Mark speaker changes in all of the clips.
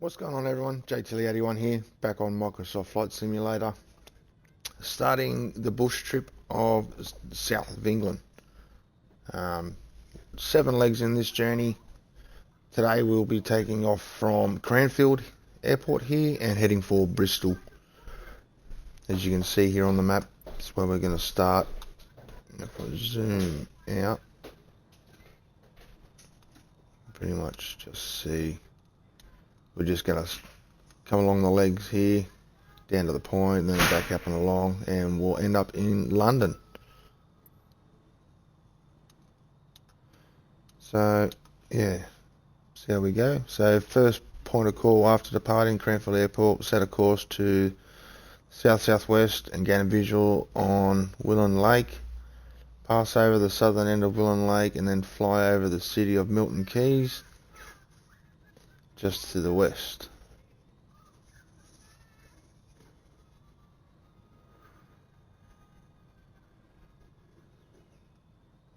Speaker 1: What's going on, everyone? JTilly81 here, back on Microsoft Flight Simulator, starting the bush trip of the south of England. 7 legs in this journey. Today we'll be taking off from Cranfield airport here and heading for Bristol. As you can see here on the map, that's where we're going to start. If I zoom out, pretty much just see we're just going to come along the legs here down to the point and then back up and along, and we'll end up in London. So yeah, see how we go. So first point of call after departing Cranfield airport, set a course to south-southwest and gain a visual on Willen Lake, pass over the southern end of Willen Lake and then fly over the city of Milton Keynes just to the west.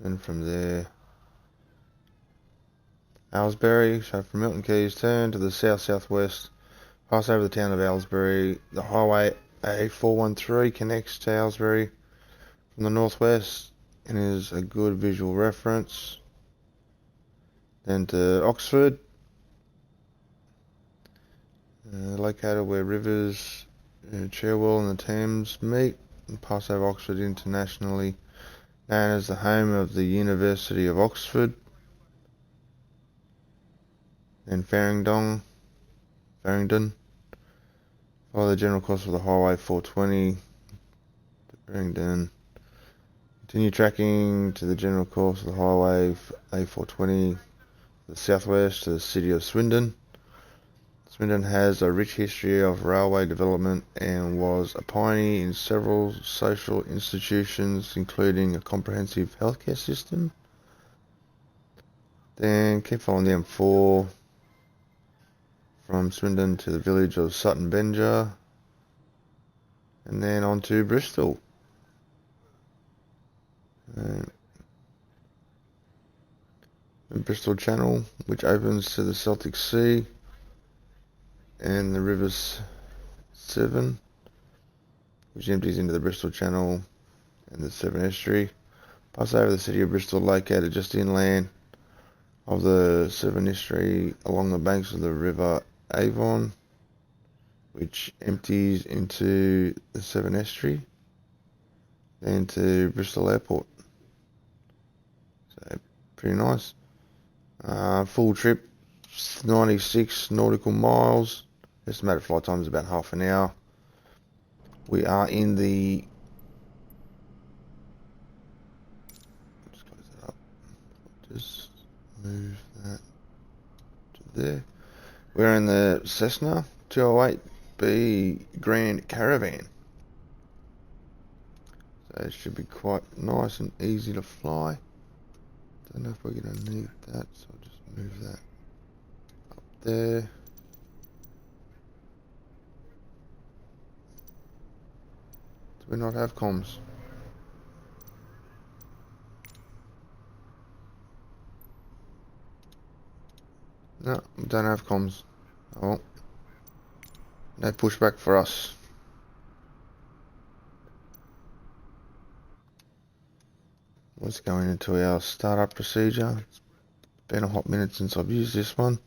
Speaker 1: And from there, Aylesbury, so from Milton Keynes, turn to the south-southwest, pass over the town of Aylesbury. The highway A413 connects to Aylesbury from the northwest and is a good visual reference. Then to Oxford, located where rivers Cherwell and the Thames meet, and pass over Oxford, internationally known as the home of the University of Oxford. Then Farringdon, follow the general course of the highway 420 to Farringdon. Continue tracking to the general course of the highway A420 to the southwest to the city of Swindon. Swindon has a rich history of railway development and was a pioneer in several social institutions, including a comprehensive healthcare system. Then keep following the M4 from Swindon to the village of Sutton Benja, and then on to Bristol. The Bristol Channel, which opens to the Celtic Sea and the River Severn, which empties into the Bristol Channel and the Severn Estuary. Pass over the city of Bristol, located just inland of the Severn Estuary along the banks of the River Avon, which empties into the Severn Estuary, then to Bristol Airport. So pretty nice. Full trip, 96 nautical miles. Estimated flight time is about half an hour. We are in the, just close that up, just move that to there. We're in the Cessna 208B Grand Caravan. So it should be quite nice and easy to fly. Don't know if we're going to need that, so I'll just move that up there. Do we not have comms? No, we don't have comms. Oh, no pushback for us. Let's go into our startup procedure. It's been a hot minute since I've used this one.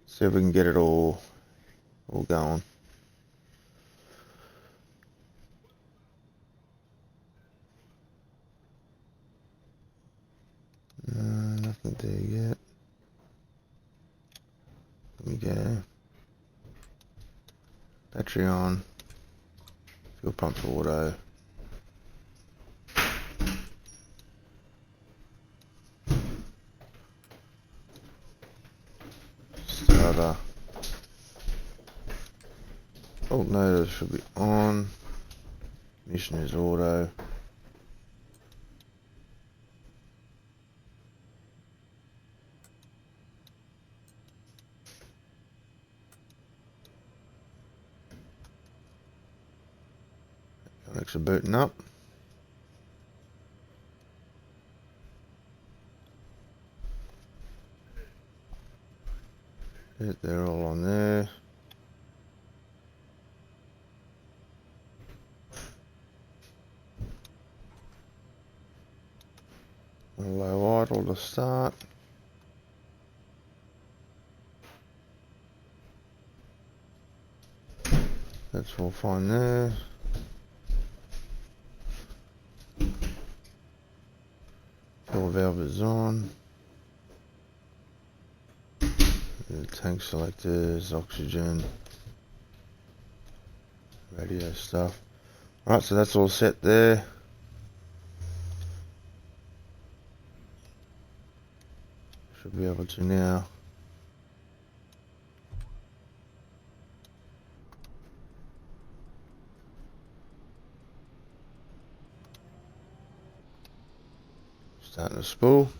Speaker 1: See if we can get it all going. Nothing there yet. Let me go. Battery on. Fuel pump auto. Starter. Alternator should be on. Ignition is auto. Electrics are booting up. Yeah, they're all on there. Low idle to start. That's all fine there. Fuel valve is on. The tank selectors, oxygen, radio stuff. Alright, so that's all set there. Should be able to now start the spool.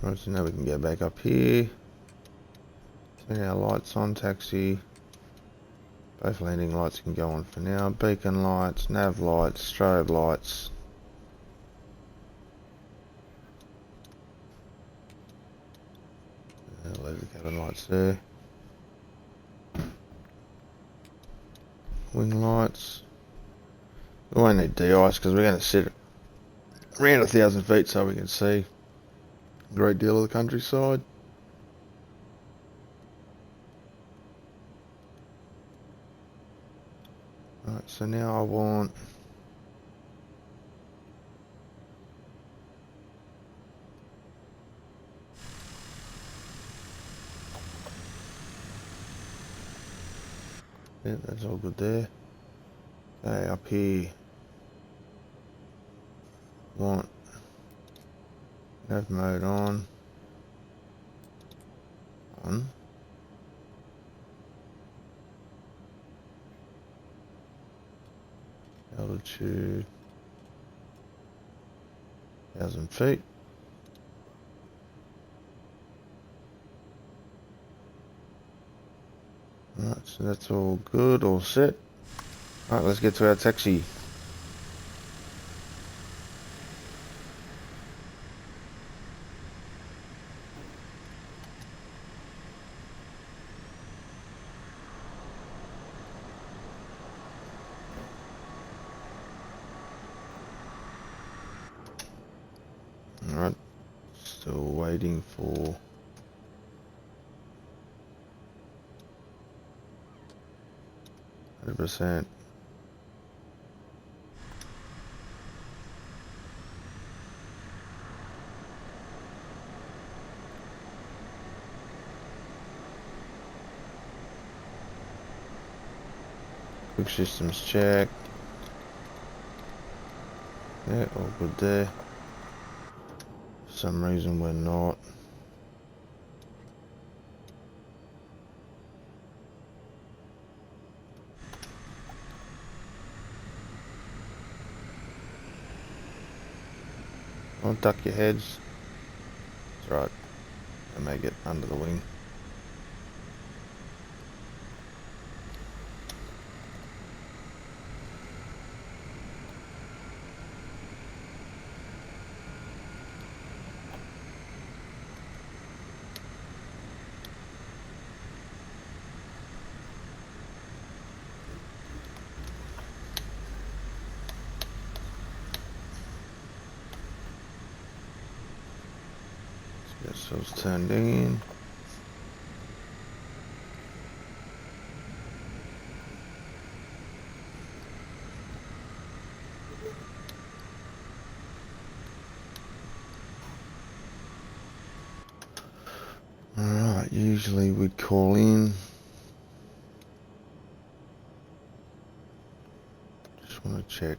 Speaker 1: Right, so now we can go back up here. Turn our lights on, taxi. Both landing lights can go on for now. Beacon lights, nav lights, strobe lights. Leave the cabin lights there. Wing lights. We won't need de-ice because we're going to sit around 1,000 feet so we can see a great deal of the countryside. Right, so now I want yeah, that's all good there. Okay, up here want nav mode on. Altitude 1,000 feet. Right, so that's all good, all set. Alright, let's get to our taxi. Alright, still waiting for %. Quick systems check. Yeah, all good there. For some reason we're not. Don't duck your heads. That's right. I may get under the wing. Get ourselves turned in. Alright, usually we'd call in. Just want to check.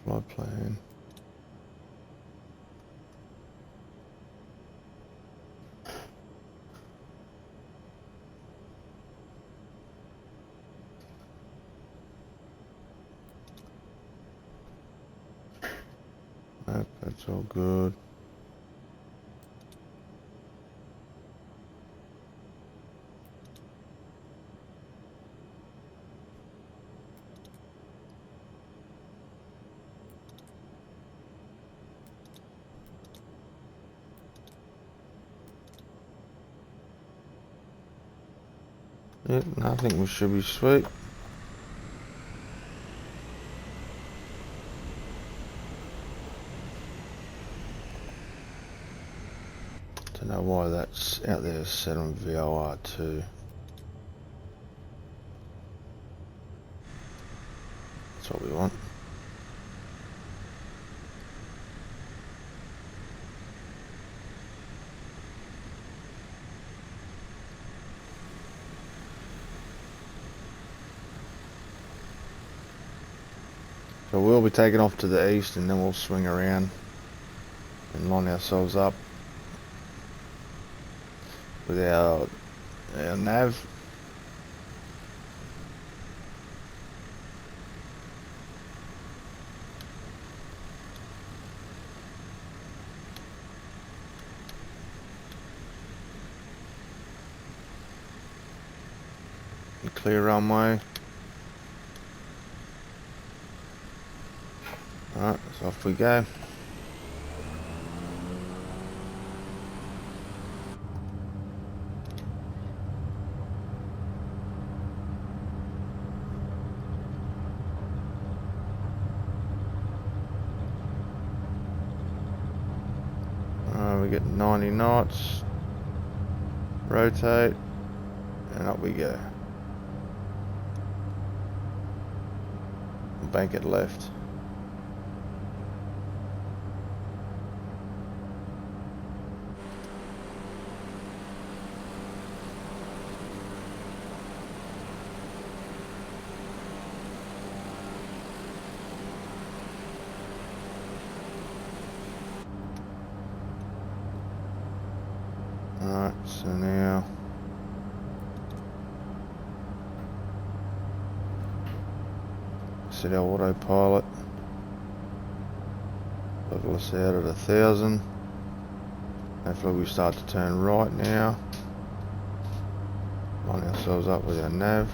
Speaker 1: Flight plan. Nope, that's all good. Yep, I think we should be sweet. Don't know why that's out there set on VOR2. That's what we want. So we'll be taking off to the east and then we'll swing around and line ourselves up with our nav. Clear runway. Alright, so off we go. We get 90 knots. Rotate. And up we go. Bank it left. Alright, so now set our autopilot, level us out at 1,000. Hopefully we start to turn right now. Line ourselves up with our nav.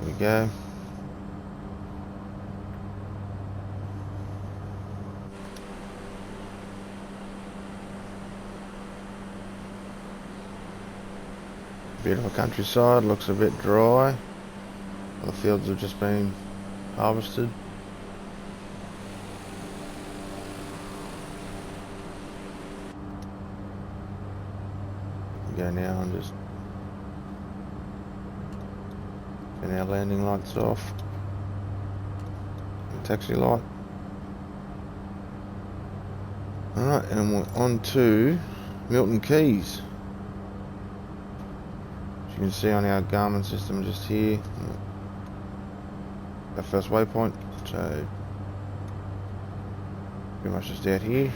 Speaker 1: There we go. Beautiful countryside, looks a bit dry. The fields have just been harvested. We go now and just turn our landing lights off. And taxi light. Alright, and we're on to Milton Keys. As you can see on our Garmin system just here, our first waypoint, so pretty much just out here.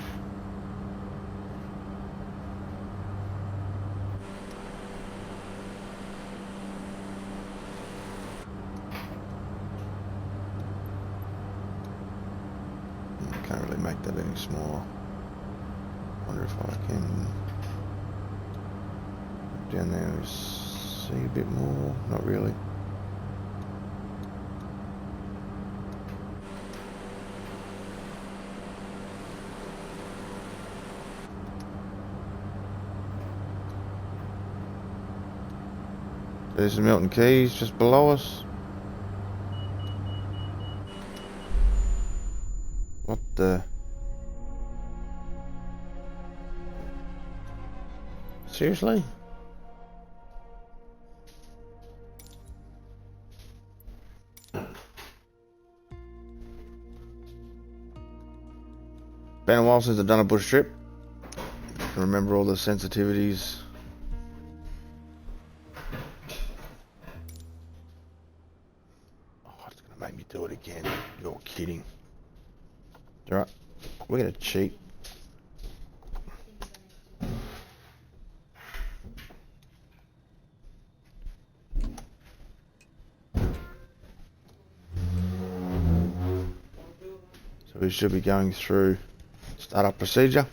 Speaker 1: Can't really make that any smaller. Wonder if I can down there and see a bit more. Not really. There's the Milton Keys just below us. What the? Seriously? Been a while since I've done a bush trip. can remember all the sensitivities. Oh, it's gonna make me do it again. You're kidding. Alright, we're gonna cheat. So we should be going through startup procedure.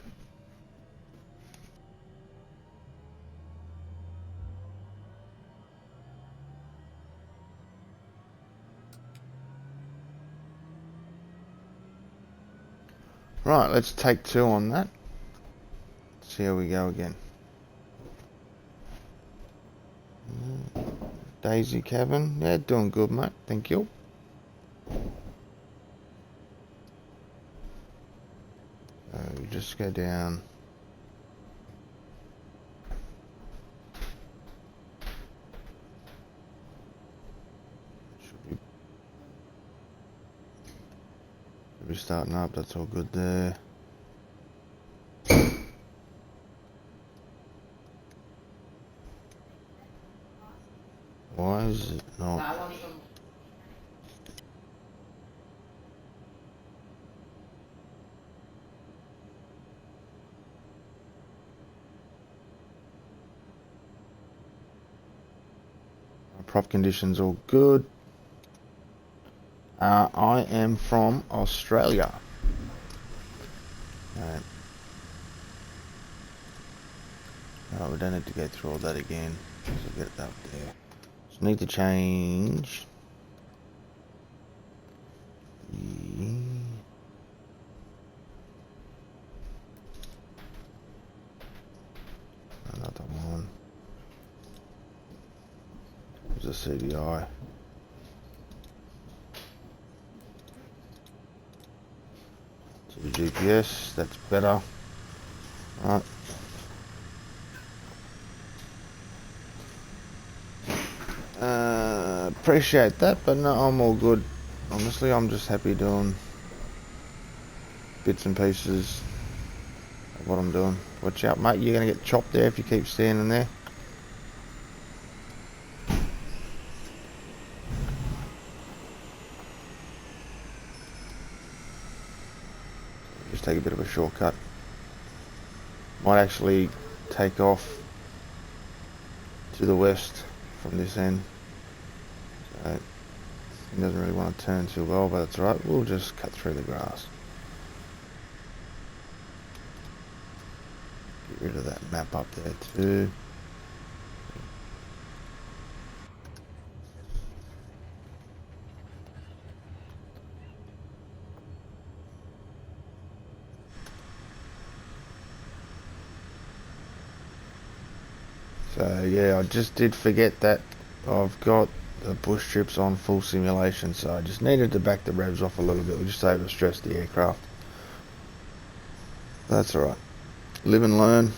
Speaker 1: Right, let's take 2 on that. See how we go again. Daisy cabin, yeah, doing good, mate. Thank you. We just go down. Should be starting up. That's all good there. Why is it not? Prop conditions all good. I am from Australia. Alright, we don't need to go through all that again. So get it up there. Just need to change. Another one. There's a CDI. To the GPS, that's better. Right. Appreciate that, but no, I'm all good. Honestly, I'm just happy doing bits and pieces of what I'm doing. Watch out, mate. You're going to get chopped there if you keep standing there. Just take a bit of a shortcut. Might actually take off to the west from this end. So he doesn't really want to turn too well, but that's alright. We'll just cut through the grass. Get rid of that map up there too. So yeah, I just did forget that I've got the bush trips on full simulation, so I just needed to back the revs off a little bit. We just overstressed the aircraft. That's alright. Live and learn.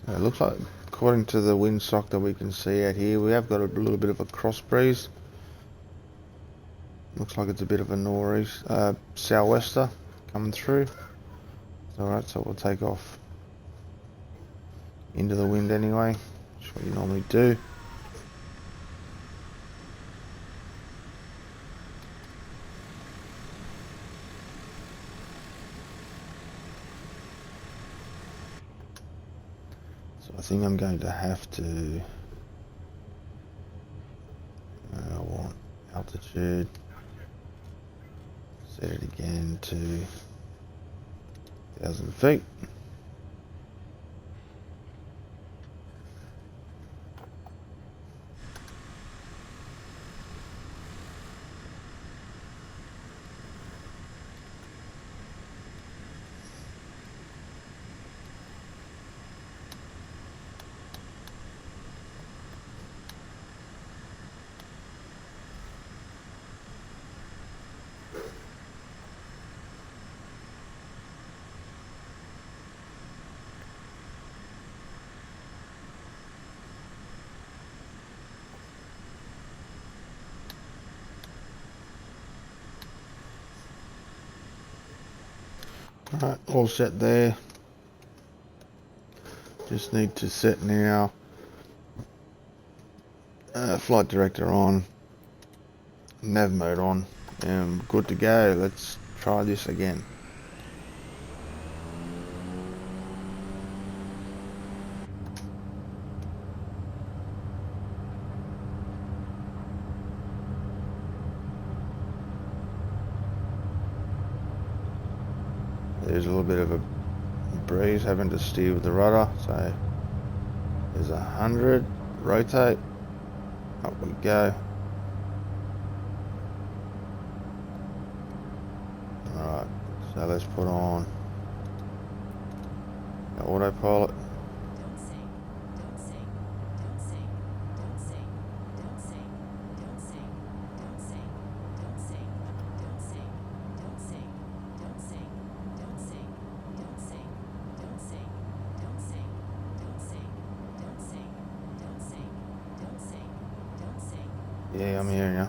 Speaker 1: So it looks like, according to the windsock that we can see out here, we have got a little bit of a cross breeze. Looks like it's a bit of a nor'east, sou'wester coming through. Alright, so we'll take off into the wind anyway. That's what you normally do. So I think I'm going to have to... I want altitude. Set it again to 1,000 feet. Alright, all set there. Just need to set now flight director on, nav mode on, and good to go. Let's try this again. There's a little bit of a breeze, having to steer with the rudder, so there's 100, rotate, up we go. Alright, so let's put on the autopilot. Yeah, I'm hearing you.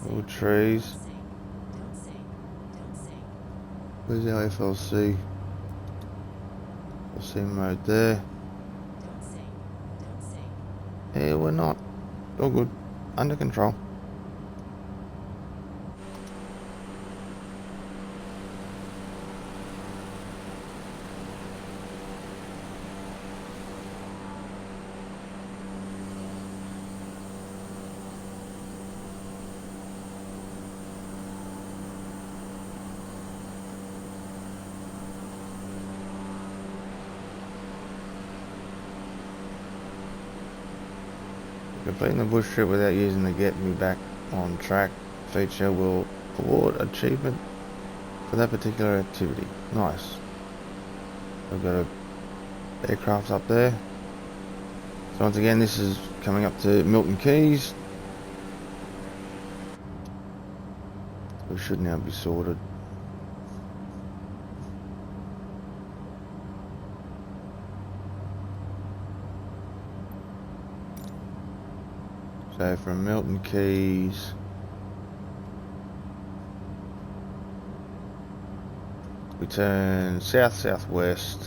Speaker 1: Little trees. Where's our FLC? FLC mode there. Yeah, we're not. All good. Under control. Completing the bush trip without using the get me back on track feature will award achievement for that particular activity. Nice. I've got a aircraft up there. So once again, this is coming up to Milton Keyes. We should now be sorted. So from Milton Keyes we turn south-southwest,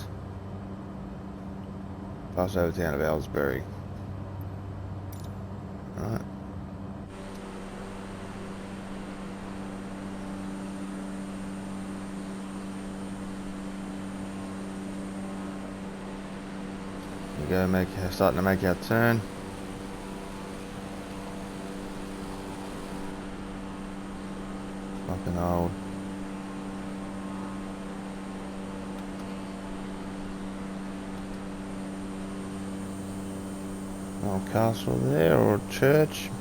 Speaker 1: pass over the town of Ellsbury. Right. We go starting to make our turn. Fucking old. Old castle there, or a church.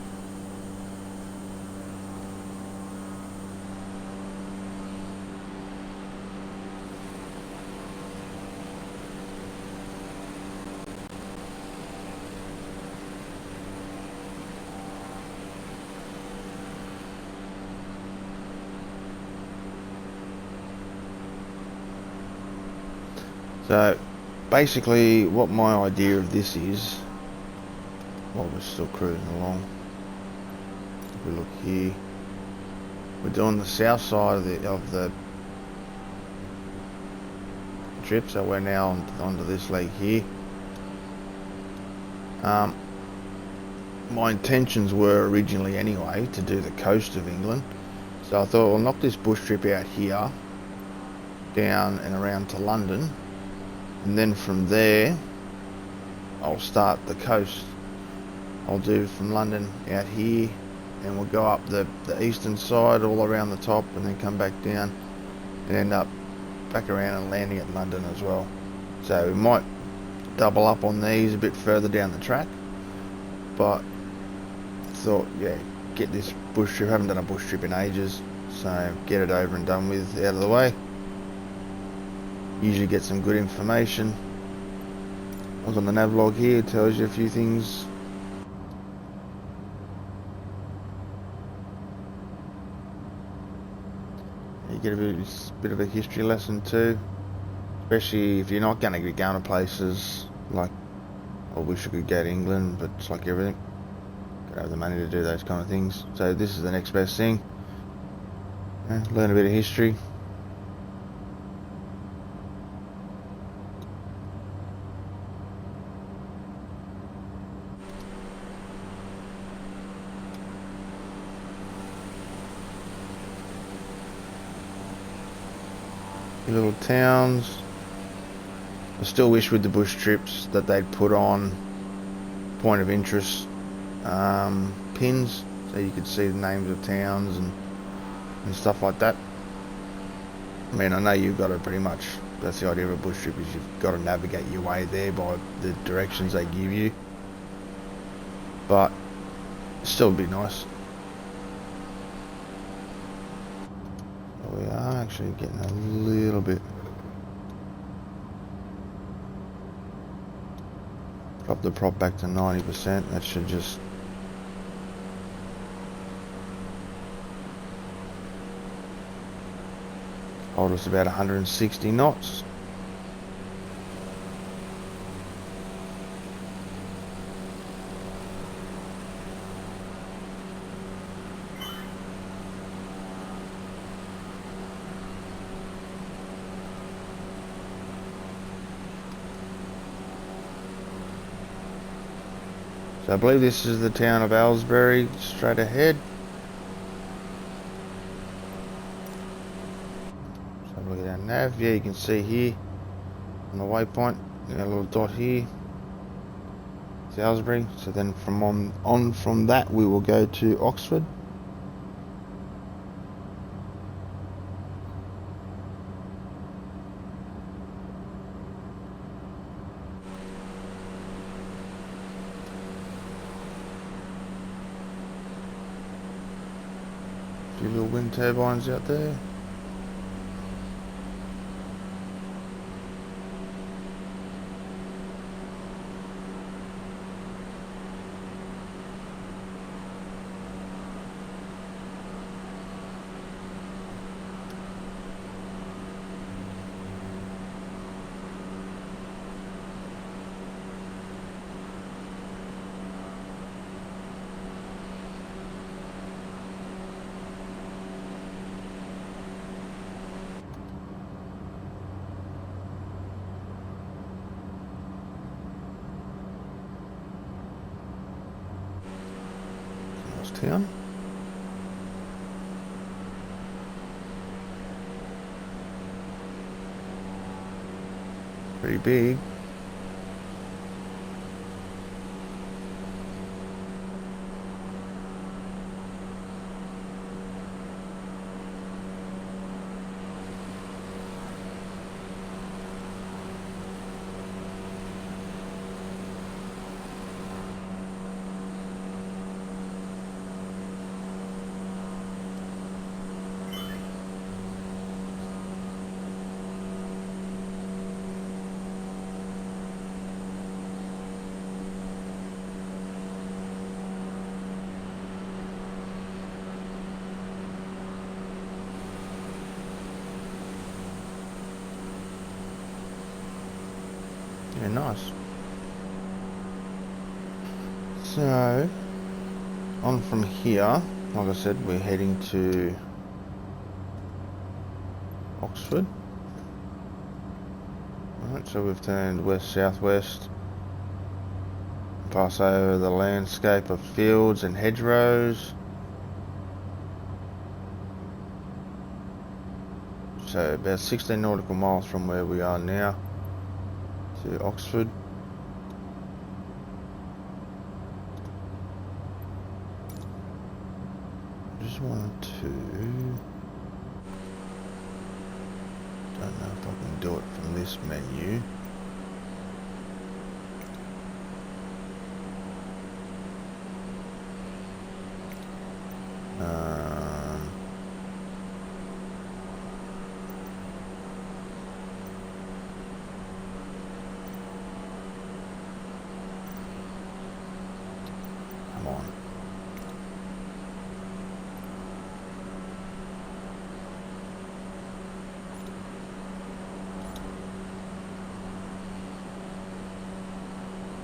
Speaker 1: So basically what my idea of this is, while we're still cruising along, if we look here, we're doing the south side of the trip, so we're now onto this leg here. My intentions were originally anyway to do the coast of England, so I thought I'll knock this bush trip out here, down and around to London, and then from there I'll start the coast. I'll do from London out here, and we'll go up the eastern side all around the top, and then come back down and end up back around and landing at London as well. So we might double up on these a bit further down the track, but I thought, yeah, get this bush trip, haven't done a bush trip in ages, so get it over and done with, out of the way. Usually get some good information. I was on the navlog here, it tells you a few things. You get a bit of a history lesson too, especially if you're not going to be going to places like, I wish I could go to England, but it's like everything, gotta have the money to do those kind of things. So this is the next best thing. Learn a bit of history. Your little towns. I still wish with the bush trips that they'd put on point of interest pins so you could see the names of towns and stuff like that. I mean, I know you've got to pretty much, that's the idea of a bush trip, is you've got to navigate your way there by the directions they give you. But still would be nice. We are actually getting a little bit. Drop the prop back to 90%. That should just hold us about 160 knots. So I believe this is the town of Aylesbury, straight ahead. So look at our nav. Yeah, you can see here on the waypoint, a little dot here. It's Aylesbury. So then from on from that we will go to Oxford. Few little wind turbines out there. Town. Pretty big. Yeah, nice. So, on from here, like I said, we're heading to Oxford. Alright, so we've turned west-southwest, pass over the landscape of fields and hedgerows. So about 16 nautical miles from where we are now to Oxford. Just wanted to, don't know if I can do it from this menu. Come on.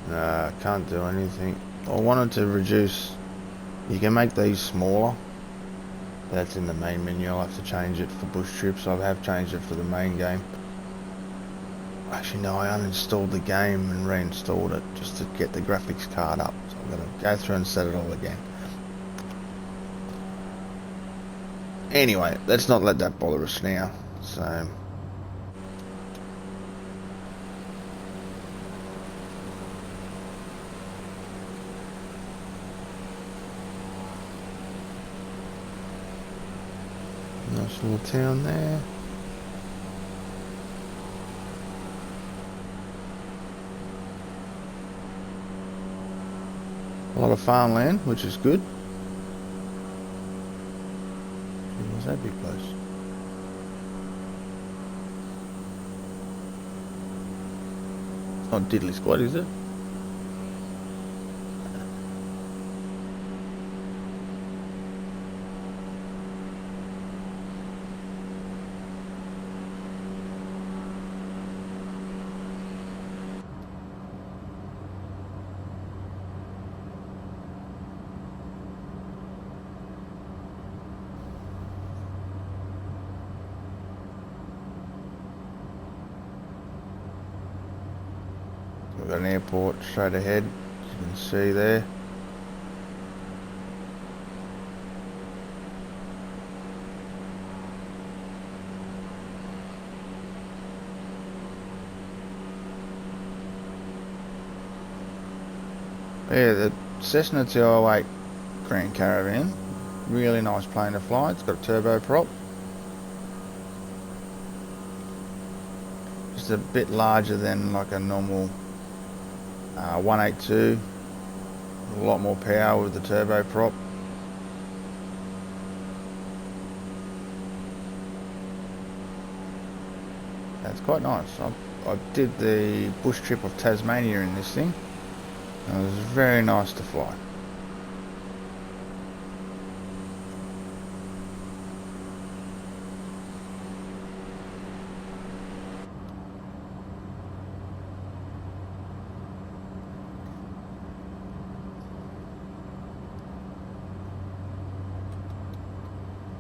Speaker 1: Nah, can't do anything. I wanted to reduce. You can make these smaller. That's in the main menu. I'll have to change it for bush trips. I have changed it for the main game. Actually, no, I uninstalled the game and reinstalled it just to get the graphics card up. So I'm going to go through and set it all again. Anyway, let's not let that bother us now. So, Nice little town there. A lot of farmland, which is good. Was that big place? It's not diddly squat, is it? We've got an airport straight ahead, as you can see there. Yeah, the Cessna 208 Grand Caravan, really nice plane to fly. It's got a turboprop. Just a bit larger than like a normal 182. A lot more power with the turboprop. That's quite nice. I did the bush trip of Tasmania in this thing. And it was very nice to fly.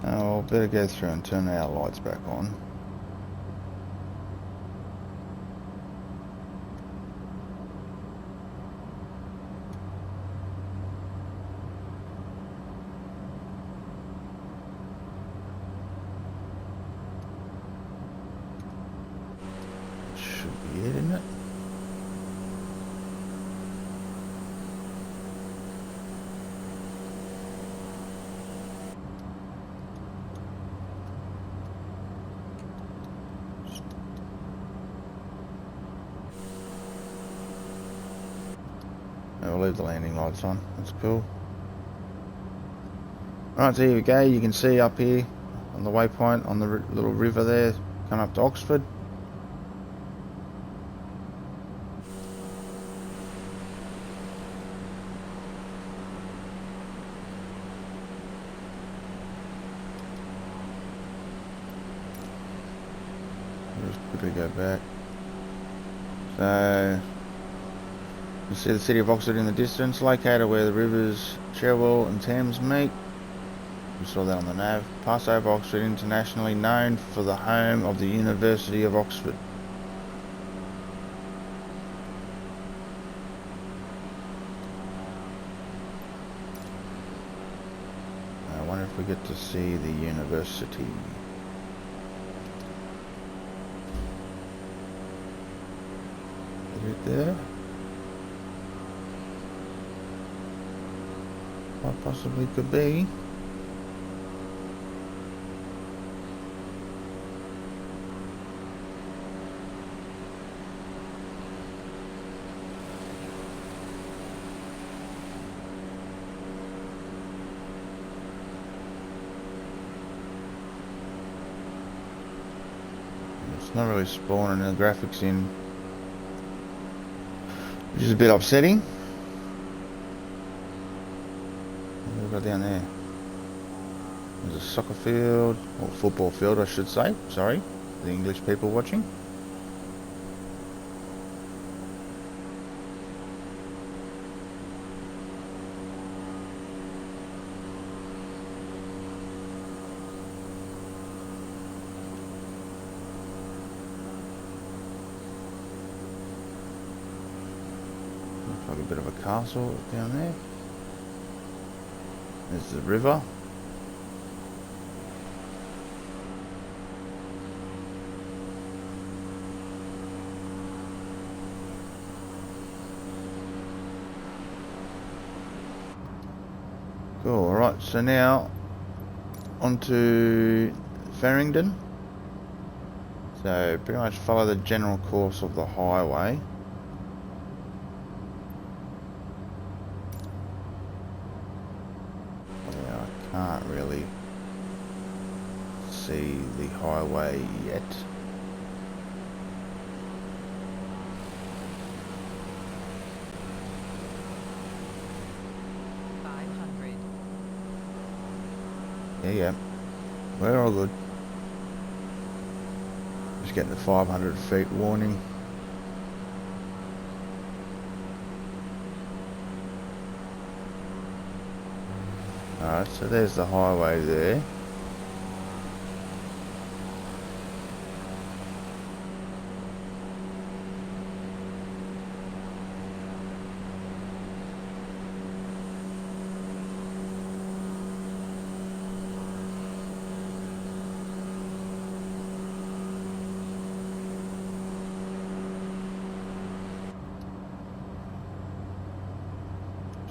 Speaker 1: Oh, better go through and turn our lights back on. Should be it, isn't it? I'll leave the landing lights on. That's cool. Alright, so here we go. You can see up here on the waypoint on the little river there, coming up to Oxford. Just quickly go back. So you see the city of Oxford in the distance, located where the rivers Cherwell and Thames meet. We saw that on the nav. Pass over Oxford, internationally known for the home of the University of Oxford. I wonder if we get to see the university. Is it there? What possibly could be. It's not really spawning the graphics in, which is a bit upsetting. What have we got down there? There's a soccer field, or football field I should say, sorry, the English people watching. Looks like a bit of a castle down there. There's the river. Cool, alright, so now onto Farringdon. So pretty much follow the general course of the highway. Yeah, I can't really see the highway yet. Yeah, we're all good. Just getting the 500 feet warning. Alright, so there's the highway there.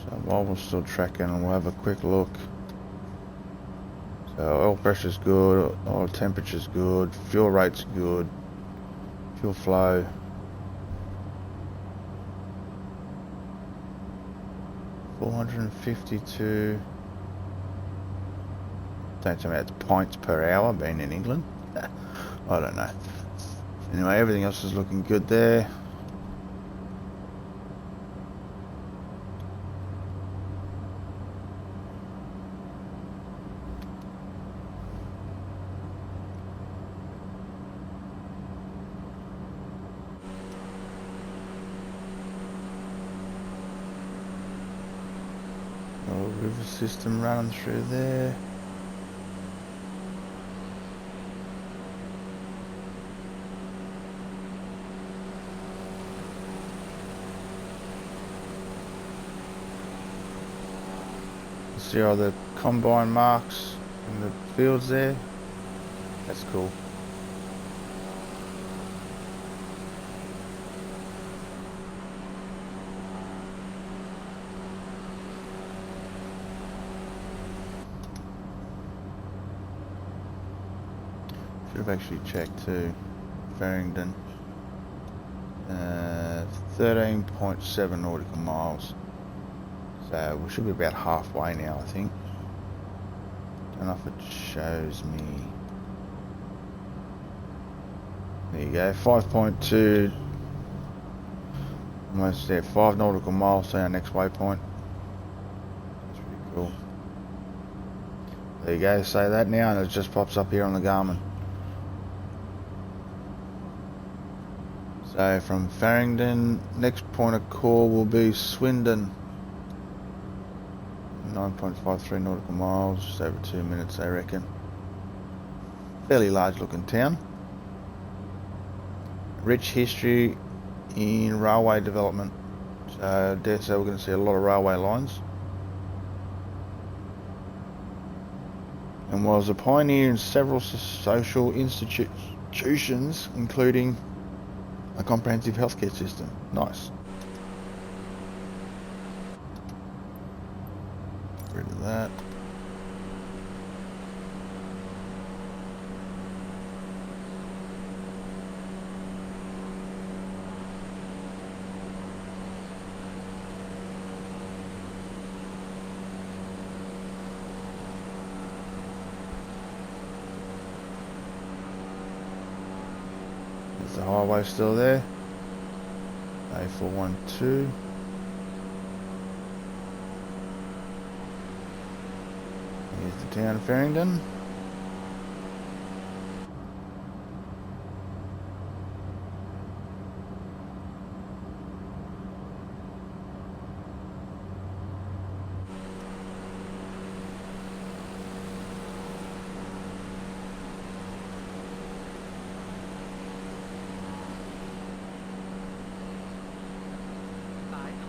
Speaker 1: So while we're still tracking, we'll have a quick look. So oil pressure's good, oil temperature's good, fuel rate's good, fuel flow. $452. Don't tell me that's pints per hour being in England. I don't know. Anyway, everything else is looking good there. River system running through there. See all the combine marks in the fields there. That's cool. Should have actually checked too. Farringdon. 13.7 nautical miles. So we should be about halfway now, I think. Don't know if it shows me. There you go, 5.2. Almost there, 5 nautical miles to our next waypoint. That's pretty cool. There you go, say that now and it just pops up here on the Garmin. So from Farringdon, next point of call will be Swindon. 9.53 nautical miles, just over 2 minutes I reckon. Fairly large looking town. Rich history in railway development. So I dare say we're going to see a lot of railway lines. And was a pioneer in several social institutions, including a comprehensive healthcare system. Nice. Get rid of that. Is the highway still there? A412. Here's the town of Farringdon.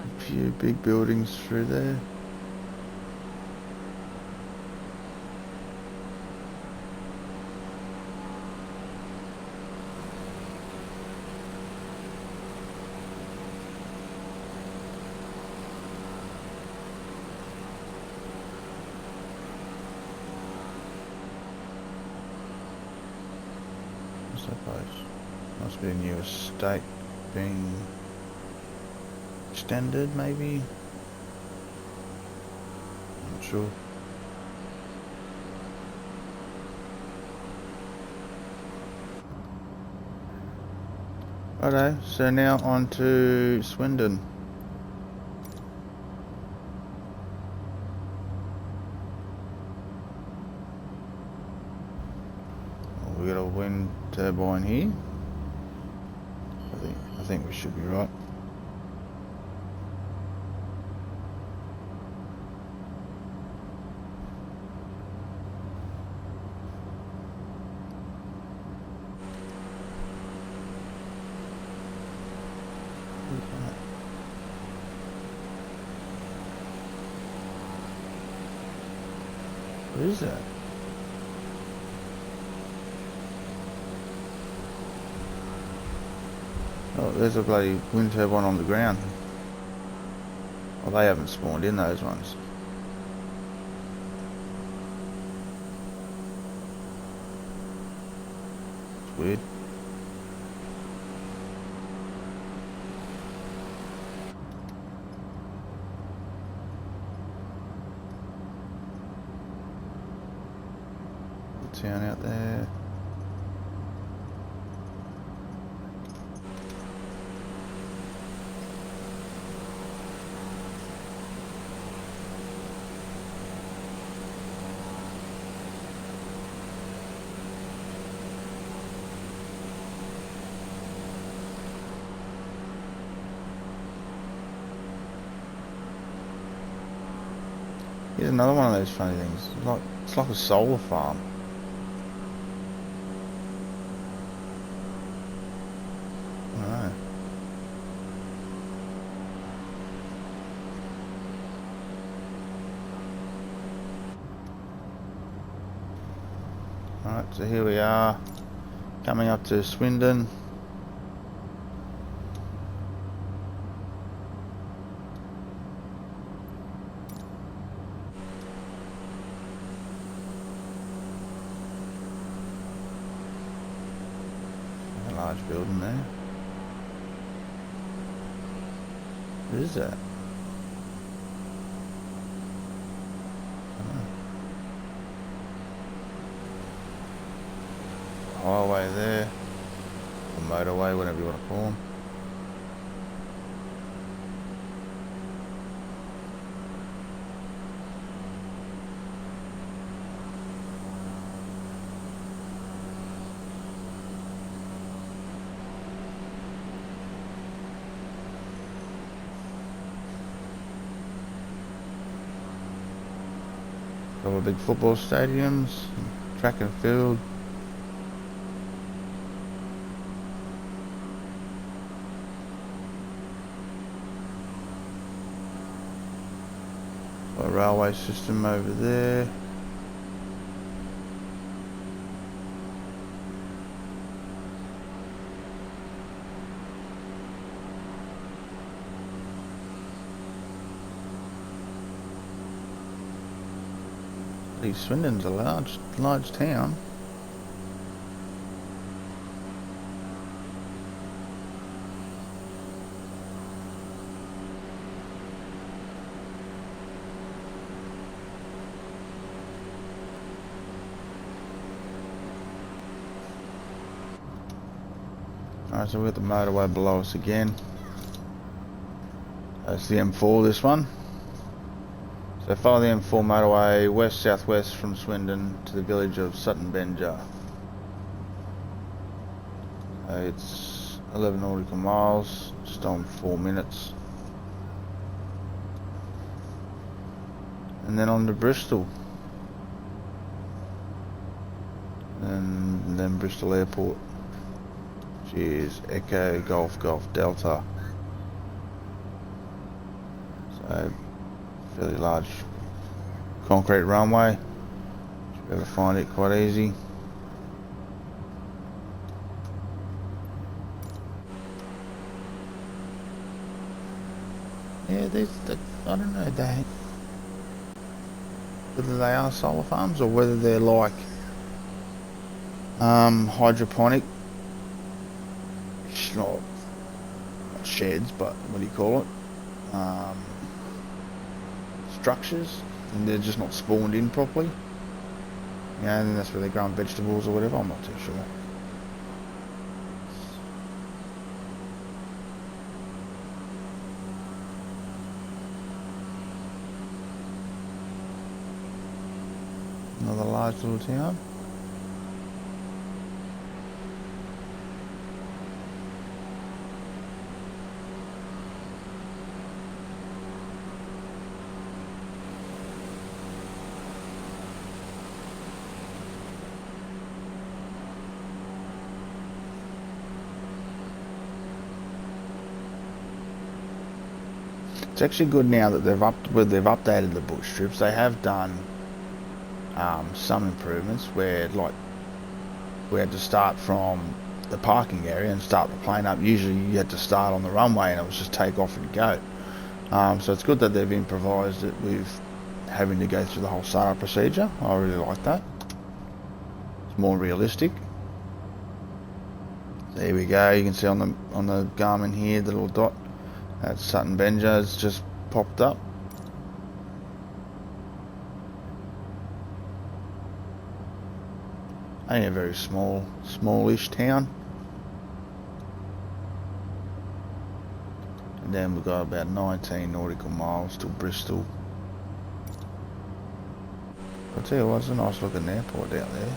Speaker 1: A few big buildings through there. suppose. Must be a new estate being extended, maybe? Not sure. Righto, so now on to Swindon. We got a wind turbine here. I think we should be right. What is that? Oh, there's a bloody wind turbine on the ground. Well, they haven't spawned in, those ones. It's weird. The town out there. Here's another one of those funny things. It's like a solar farm. I don't know. Alright, so here we are, coming up to Swindon. Large building there. What is that? I don't know. Highway there, or motorway, whatever you want to call them. Couple of big football stadiums, track and field. A railway system over there. Swindon's a large town. Alright, so we've got the motorway below us again. That's the M4, this one. So follow the M4 motorway west-southwest from Swindon to the village of Sutton Benjar. It's 11 nautical miles, just on 4 minutes. And then on to Bristol. And then Bristol Airport, which is Echo Golf Golf Delta. So fairly large concrete runway. Should be able to find it quite easy. Yeah, I don't know whether they are solar farms or whether they're like hydroponic
Speaker 2: not sheds, but what do you call it? Structures, and they're just not spawned in properly. Yeah, and that's where they're growing vegetables or whatever. I'm not too sure. Another large little town. It's actually good now that they've updated the bush strips. They have done some improvements where, like, we had to start from the parking area and start the plane up. Usually you had to start on the runway and it was just take off and go. So it's good that they've improvised it with having to go through the whole startup procedure. I really like that. It's more realistic. There we go. You can see on the Garmin here, the little dot. That's Sutton Benja. It's just popped up. Only a very smallish town. And then we've got about 19 nautical miles to Bristol. I'll tell you what, it's a nice looking airport out there.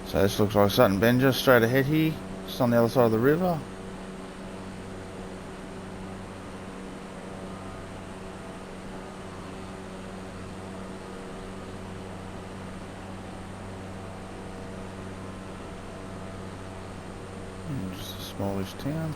Speaker 2: So this looks like Sutton Benja, straight ahead here, just on the other side of the river. Just a smallish town.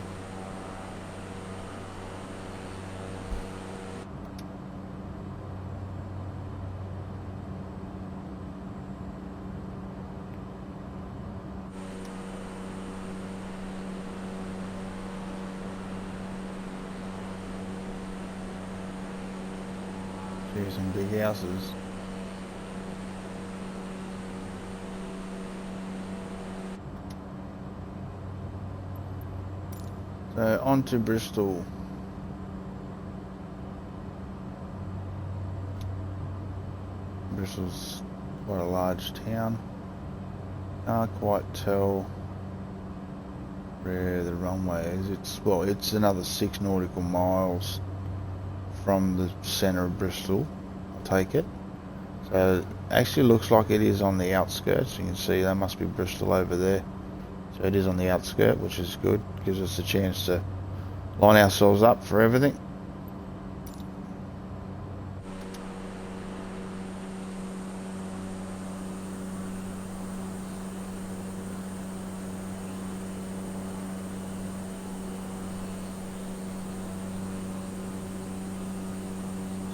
Speaker 2: Here's some big houses. So on to Bristol. Bristol's quite a large town. Can't quite tell where the runway is. It's another 6 nautical miles from the centre of Bristol, I'll take it. So it actually looks like it is on the outskirts. You can see that must be Bristol over there. So it is on the outskirt, which is good. Gives us a chance to line ourselves up for everything.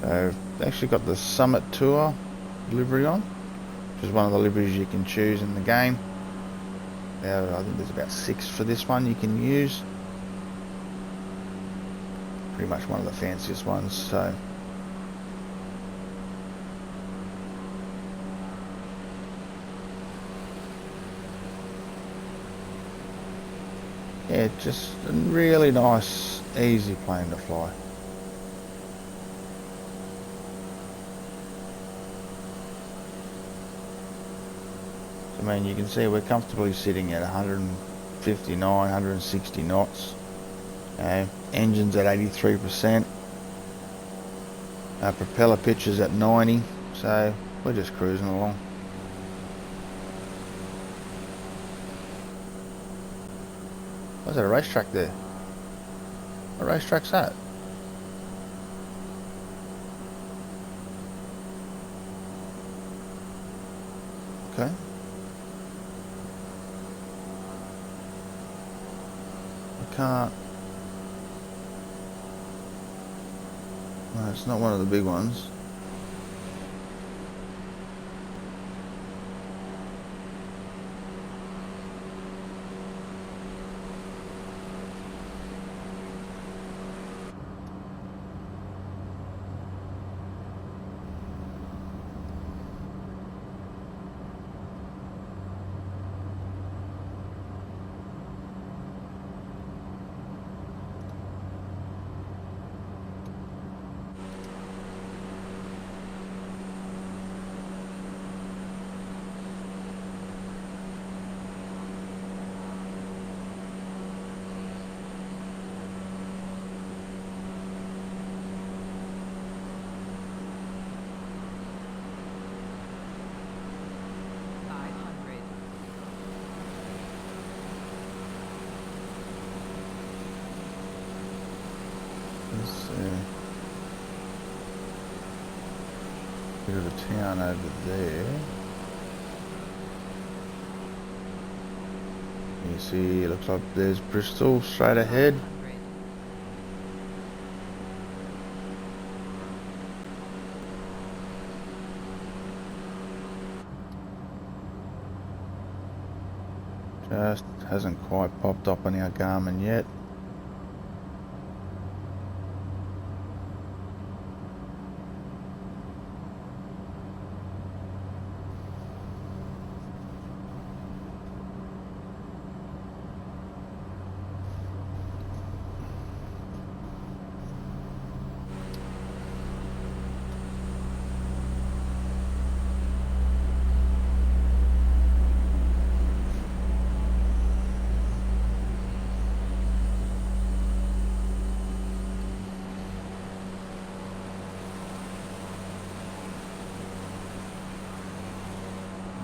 Speaker 2: So I've actually got the Summit Tour livery on, which is one of the liveries you can choose in the game. I think there's about 6 for this one you can use. Pretty much one of the fanciest ones. So yeah, just a really nice, easy plane to fly. I mean, you can see we're comfortably sitting at 159, 160 knots. Engine's at 83%. Propeller pitch is at 90, so we're just cruising along. What's that, a racetrack there? What racetrack's that? Okay. I can't... No, it's not one of the big ones. Let's see. Bit of a town over there. You see, it looks like there's Bristol straight ahead. Just hasn't quite popped up on our Garmin yet.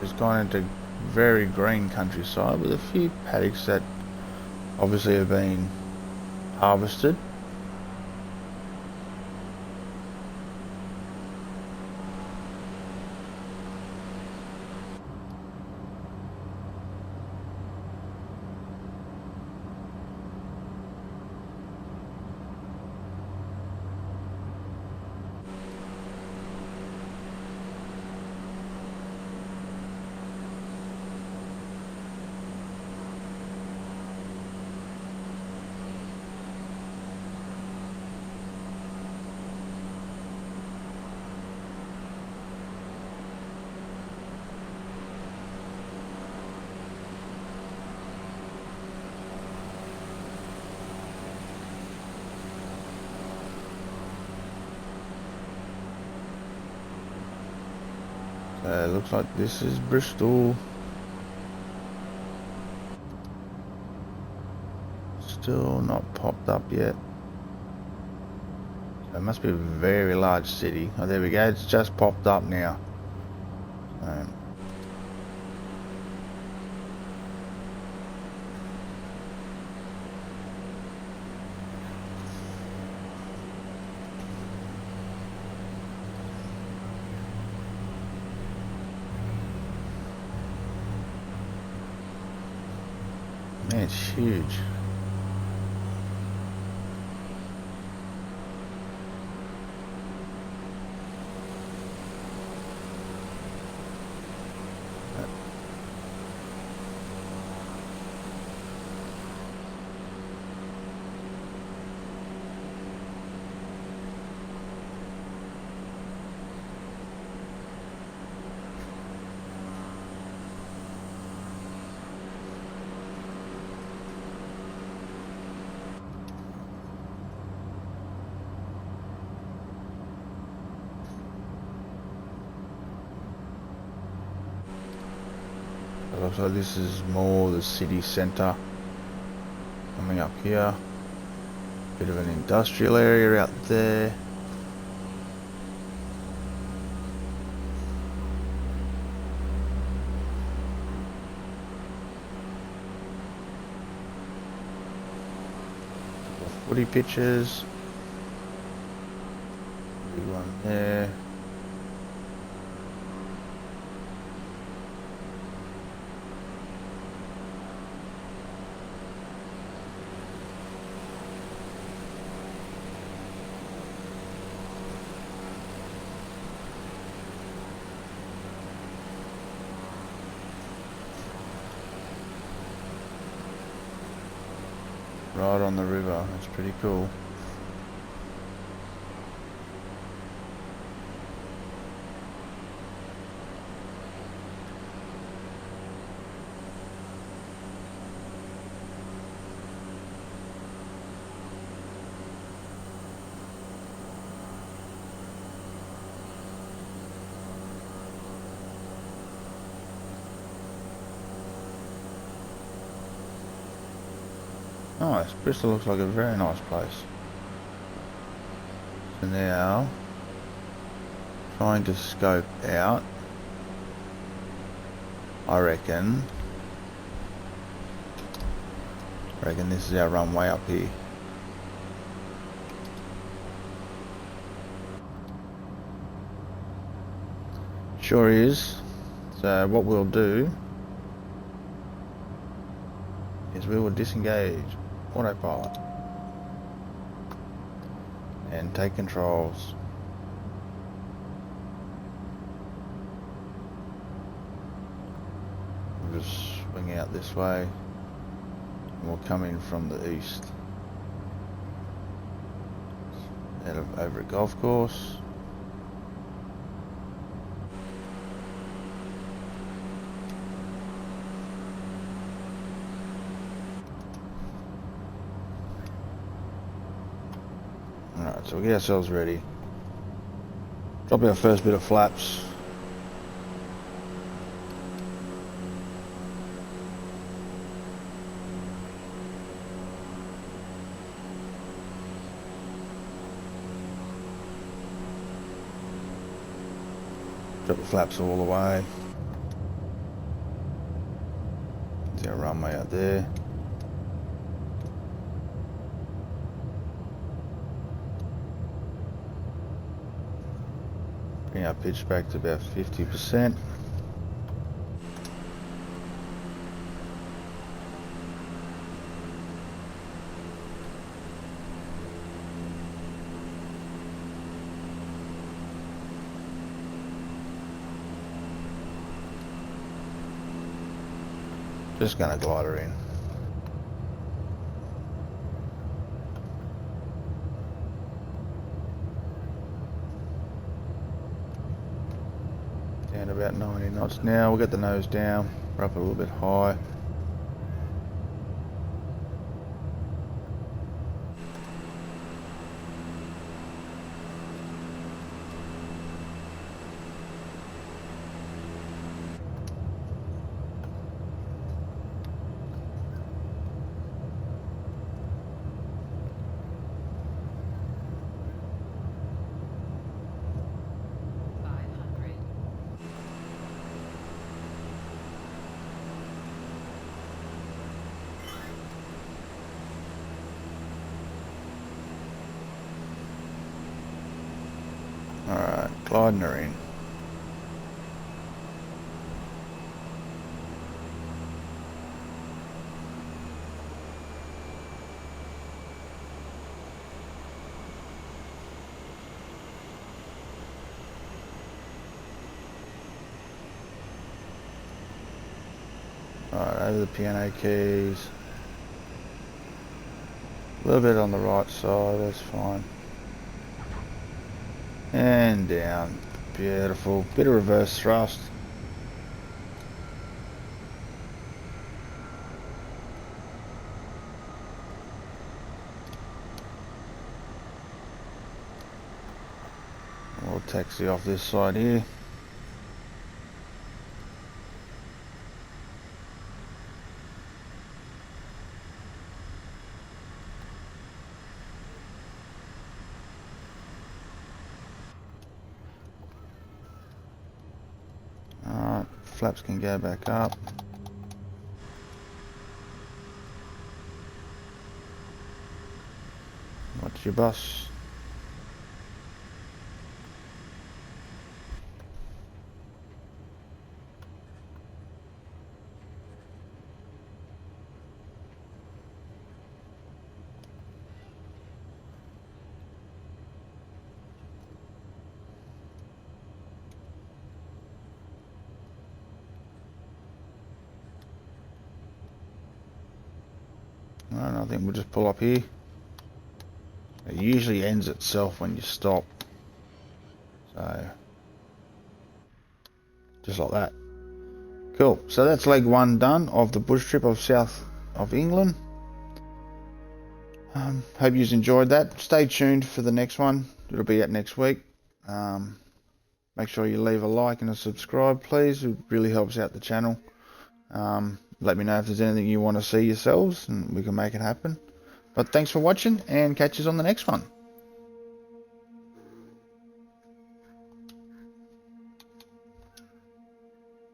Speaker 2: It's gone into very green countryside with a few paddocks that obviously have been harvested. Looks like this is Bristol. Still not popped up yet. So it must be a very large city. Oh, there we go. It's just popped up now. Man, it's huge. It looks like this is more the city centre. Coming up here. Bit of an industrial area out there. Footy pitches. Big one there. Right on the river, that's pretty cool. Nice, Bristol looks like a very nice place. So now, trying to scope out, I reckon this is our runway up here. Sure is. So what we'll do is we will disengage autopilot and take controls. We'll just swing out this way and we'll come in from the east out of over a golf course. Alright, so we'll get ourselves ready. Drop our first bit of flaps. Drop the flaps all the way. There's our runway out there. Bring our pitch back to about 50%. Just gonna glide her in. Down to about 90 knots now. We'll get the nose down. We're up a little bit high. Alright, gliding her in. Alright, over the piano keys. A little bit on the right side, that's fine. And down. Beautiful. Bit of reverse thrust. We'll taxi off this side here. flaps can go back up. What's your bus? Alright, I think we'll just pull up here. It usually ends itself when you stop. So, just like that. Cool. So that's leg 1 done of the bush trip of south of England. Hope you enjoyed that. Stay tuned for the next one. It'll be out next week. Make sure you leave a like and a subscribe, please. It really helps out the channel. Let me know if there's anything you want to see yourselves, and we can make it happen. But thanks for watching, and catch us on the next one.